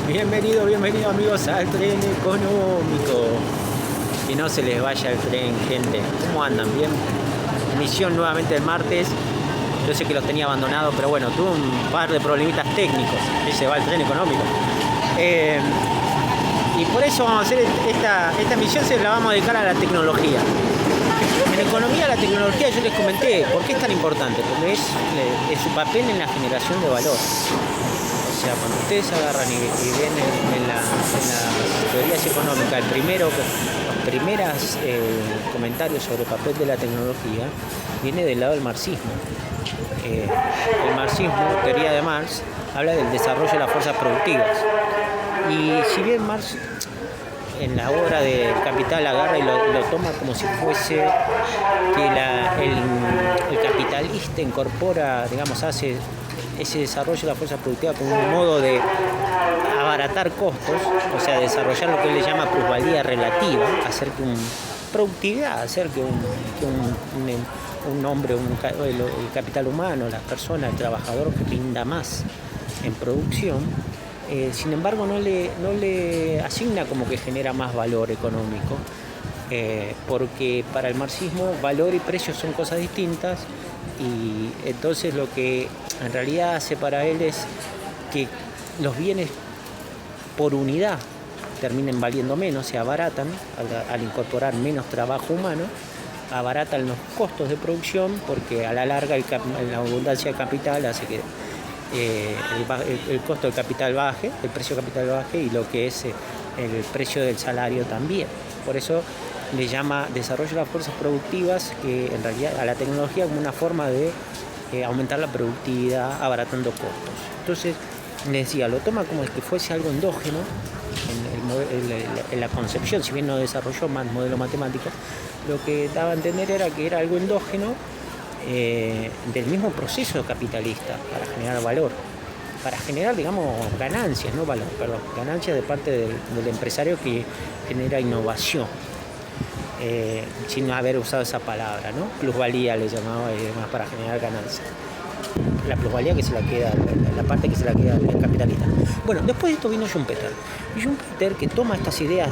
Bienvenido, bienvenido amigos al tren económico. Que no se les vaya el tren, gente. ¿Cómo andan? ¿Bien? Misión nuevamente el martes. Yo sé que los tenía abandonados, pero bueno, tuve un par de problemitas técnicos. Y se va el tren económico. Y por eso vamos a hacer esta misión, se la vamos a dedicar a la tecnología. En economía la tecnología, yo les comenté, ¿por qué es tan importante? Porque es su papel en la generación de valor. O sea, cuando ustedes agarran y ven en las teorías económicas, los primeros comentarios sobre el papel de la tecnología, viene del lado del marxismo. El marxismo, teoría de Marx, habla del desarrollo de las fuerzas productivas. Y si bien Marx en la obra del Capital agarra y lo toma como si fuese que el capitalista incorpora, digamos, hace ese desarrollo de la fuerza productiva como un modo de abaratar costos, o sea, desarrollar lo que él le llama plusvalía relativa, hacer que un hombre, el capital humano, la persona, el trabajador, que rinda más en producción. Sin embargo, no le asigna como que genera más valor económico, porque para el marxismo valor y precio son cosas distintas, y entonces lo que en realidad hace para él es que los bienes por unidad terminen valiendo menos, se abaratan al incorporar menos trabajo humano, abaratan los costos de producción, porque a la larga la abundancia de capital hace que el costo del capital baje, el precio del capital baje, y lo que es el precio del salario también. Por eso le llama desarrollo de las fuerzas productivas, en realidad a la tecnología, como una forma de aumentar la productividad abaratando costos. Entonces, les decía, lo toma como que fuese algo endógeno en la concepción, si bien no desarrolló más modelo matemático, lo que daba a entender era que era algo endógeno del mismo proceso capitalista para generar valor, para generar, digamos, ganancias, no valor, perdón, ganancias de parte del empresario que genera innovación, sin haber usado esa palabra, ¿no? Plusvalía le llamaba, y demás, para generar ganancias. La plusvalía que se la queda, la parte que se la queda al capitalista. Bueno, después de esto vino Schumpeter. Y Schumpeter, que toma estas ideas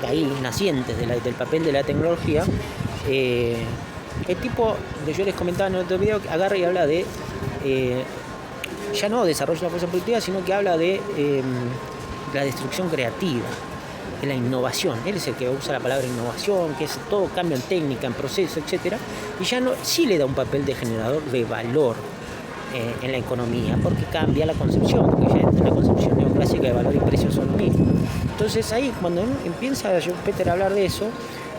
de ahí nacientes del papel de la tecnología, el tipo, yo les comentaba en otro video, agarra y habla de, ya no desarrollo de la fuerza productiva, sino que habla de la destrucción creativa, de la innovación. Él es el que usa la palabra innovación, que es todo cambio en técnica, en proceso, etc. Y ya no, sí le da un papel de generador de valor en la economía, porque cambia la concepción, porque ya en la concepción neoclásica de valor y precio son lo mismo. Entonces ahí, cuando empieza Schumpeter a hablar de eso,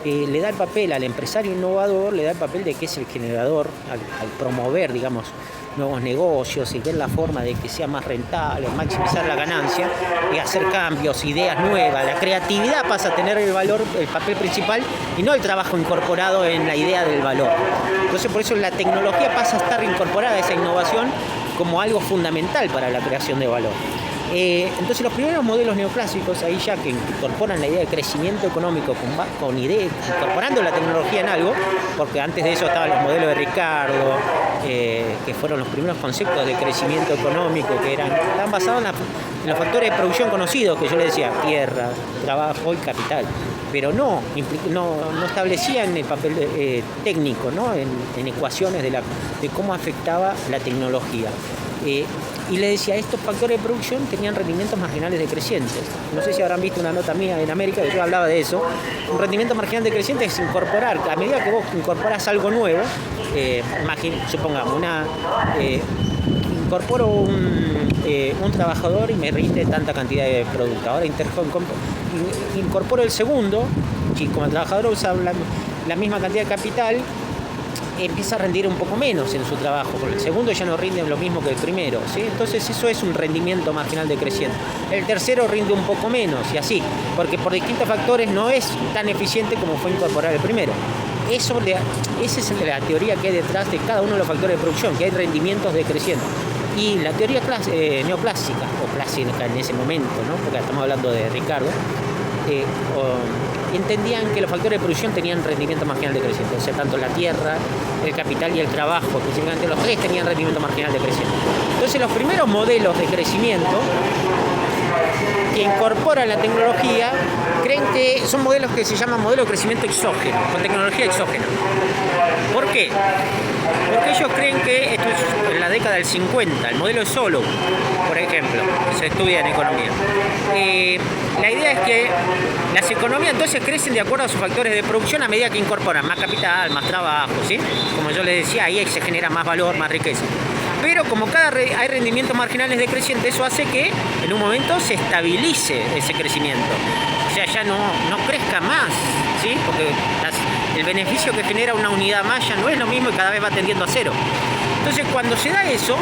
le da el papel al empresario innovador, le da el papel de que es el generador, al promover, digamos, nuevos negocios y ver la forma de que sea más rentable, maximizar la ganancia y hacer cambios, ideas nuevas. La creatividad pasa a tener el papel principal, y no el trabajo incorporado en la idea del valor. Entonces, por eso la tecnología pasa a estar incorporada a esa innovación como algo fundamental para la creación de valor. Entonces, los primeros modelos neoclásicos, ahí ya que incorporan la idea de crecimiento económico con idea, incorporando la tecnología en algo, porque antes de eso estaban los modelos de Ricardo, que fueron los primeros conceptos de crecimiento económico, que estaban basados en los factores de producción conocidos, que yo les decía, tierra, trabajo y capital, pero no establecían el papel técnico, ¿no? en ecuaciones de cómo afectaba la tecnología. Y le decía, estos factores de producción tenían rendimientos marginales decrecientes. No sé si habrán visto una nota mía en América que yo hablaba de eso. Un rendimiento marginal decreciente es incorporar, a medida que vos incorporás algo nuevo, supongamos, incorporo un trabajador y me rinde tanta cantidad de producto. Ahora incorporo el segundo, y como el trabajador usa la misma cantidad de capital, empieza a rendir un poco menos en su trabajo, porque el segundo ya no rinde lo mismo que el primero, ¿sí? Entonces eso es un rendimiento marginal decreciente. El tercero rinde un poco menos, y así, porque por distintos factores no es tan eficiente como fue incorporar el primero. Esa es la teoría que hay detrás de cada uno de los factores de producción, que hay rendimientos decrecientes. Y la teoría neoclásica, o clásica en ese momento, ¿no? Porque estamos hablando de Ricardo, entendían que los factores de producción tenían rendimiento marginal decreciente, o sea, tanto la tierra, el capital y el trabajo, específicamente los tres tenían rendimiento marginal decreciente. Entonces, los primeros modelos de crecimiento que incorporan la tecnología creen que son modelos que se llaman modelo de crecimiento exógeno, con tecnología exógena. ¿Por qué? Porque ellos creen que esto es en la década del 50, el modelo de Solow, por ejemplo, se estudia en economía. La idea es que las economías entonces crecen de acuerdo a sus factores de producción a medida que incorporan más capital, más trabajo, ¿sí? Como yo les decía, ahí se genera más valor, más riqueza. Pero como hay rendimientos marginales decrecientes, eso hace que en un momento se estabilice ese crecimiento. O sea, ya no crezca más, ¿sí? Porque el beneficio que genera una unidad más ya no es lo mismo y cada vez va tendiendo a cero. Entonces, cuando se da eso,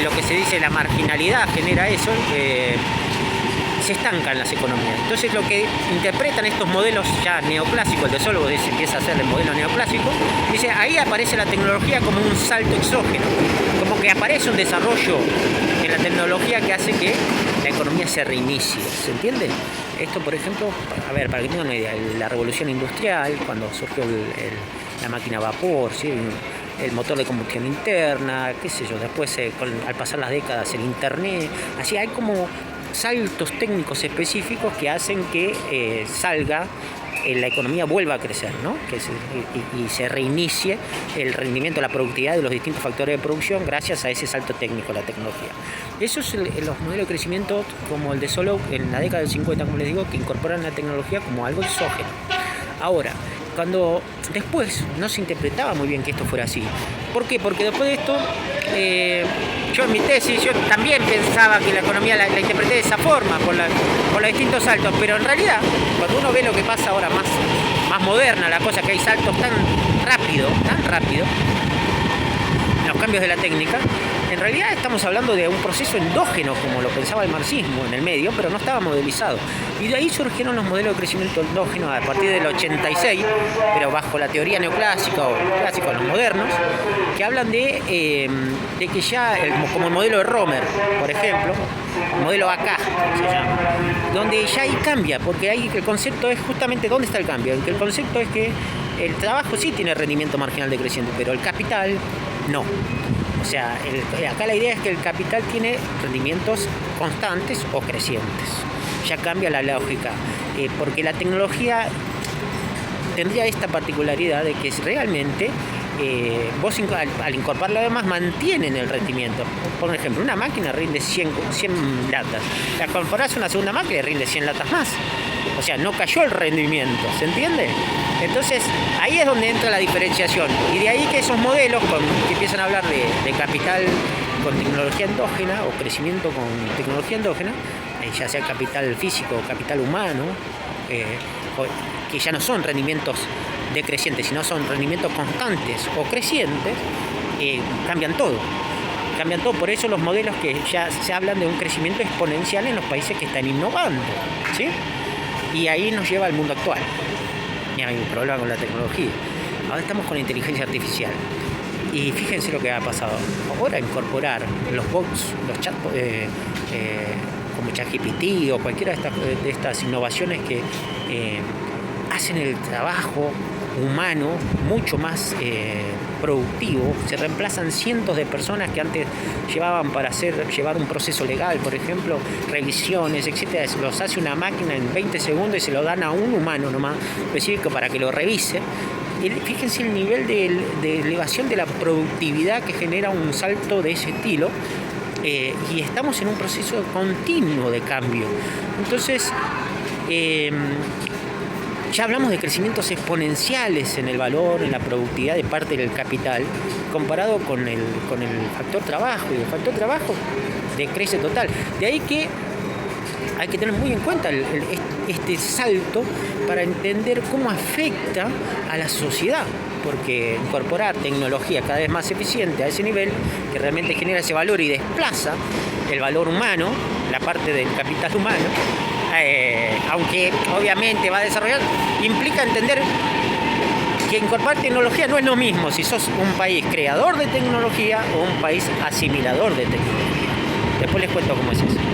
lo que se dice la marginalidad genera eso, se estancan las economías. Entonces, lo que interpretan estos modelos ya neoclásicos, el de Solow se empieza a hacer el modelo neoclásico, dice, ahí aparece la tecnología como un salto exógeno, como que aparece un desarrollo en la tecnología que hace que la economía se reinicie, ¿se entiende? Esto, por ejemplo, a ver, para que tengan una idea, la revolución industrial, cuando surgió la máquina a vapor, ¿sí? El motor de combustión interna, qué sé yo, después al pasar las décadas el internet, así hay como saltos técnicos específicos que hacen que la economía vuelva a crecer, ¿no? Y se reinicie el rendimiento, la productividad de los distintos factores de producción gracias a ese salto técnico, la tecnología. Eso es los modelos de crecimiento como el de Solow en la década del 50, como les digo, que incorporan la tecnología como algo exógeno. Ahora, cuando después no se interpretaba muy bien que esto fuera así. ¿Por qué? Porque después de esto, yo en mi tesis, yo también pensaba que la economía la interpreté de esa forma, por los distintos saltos, pero en realidad, cuando uno ve lo que pasa ahora más moderna, la cosa que hay saltos tan rápido, los cambios de la técnica, en realidad estamos hablando de un proceso endógeno, como lo pensaba el marxismo en el medio, pero no estaba modelizado. Y de ahí surgieron los modelos de crecimiento endógeno a partir del 86, pero bajo la teoría neoclásica o clásica, los modernos, que hablan de que ya, como el modelo de Romer, por ejemplo, el modelo AK se llama, donde ya ahí cambia, porque ahí el concepto es justamente dónde está el cambio. El concepto es que el trabajo sí tiene rendimiento marginal decreciente, pero el capital no. O sea, acá la idea es que el capital tiene rendimientos constantes o crecientes. Ya cambia la lógica, porque la tecnología tendría esta particularidad de que realmente vos al incorporarlo además mantienen el rendimiento. Por ejemplo, una máquina rinde 100 latas. La incorporás a una segunda máquina y rinde 100 latas más. O sea, no cayó el rendimiento, ¿se entiende? Entonces, ahí es donde entra la diferenciación. Y de ahí que esos modelos que empiezan a hablar de capital con tecnología endógena o crecimiento con tecnología endógena, ya sea capital físico o capital humano, que ya no son rendimientos decrecientes, sino son rendimientos constantes o crecientes, cambian todo. Por eso los modelos que ya se hablan de un crecimiento exponencial en los países que están innovando, ¿sí? Y ahí nos lleva al mundo actual. Y hay un problema con la tecnología. Ahora estamos con la inteligencia artificial. Y fíjense lo que ha pasado. Ahora incorporar los bots, los chatbots, como ChatGPT o cualquiera de estas innovaciones que hacen el trabajo humano mucho más productivo. Se reemplazan cientos de personas que antes llevaban para llevar un proceso legal, por ejemplo, revisiones, etcétera. Los hace una máquina en 20 segundos y se lo dan a un humano nomás específico para que lo revise. Y fíjense el nivel de elevación de la productividad que genera un salto de ese estilo. Y estamos en un proceso continuo de cambio. Entonces, ya hablamos de crecimientos exponenciales en el valor, en la productividad de parte del capital, comparado con el factor trabajo. Y el factor trabajo decrece total. De ahí que hay que tener muy en cuenta este salto para entender cómo afecta a la sociedad. Porque incorporar tecnología cada vez más eficiente a ese nivel, que realmente genera ese valor y desplaza el valor humano, la parte del capital humano, aunque obviamente va a desarrollar, implica entender que incorporar tecnología no es lo mismo si sos un país creador de tecnología o un país asimilador de tecnología. Después les cuento cómo es eso.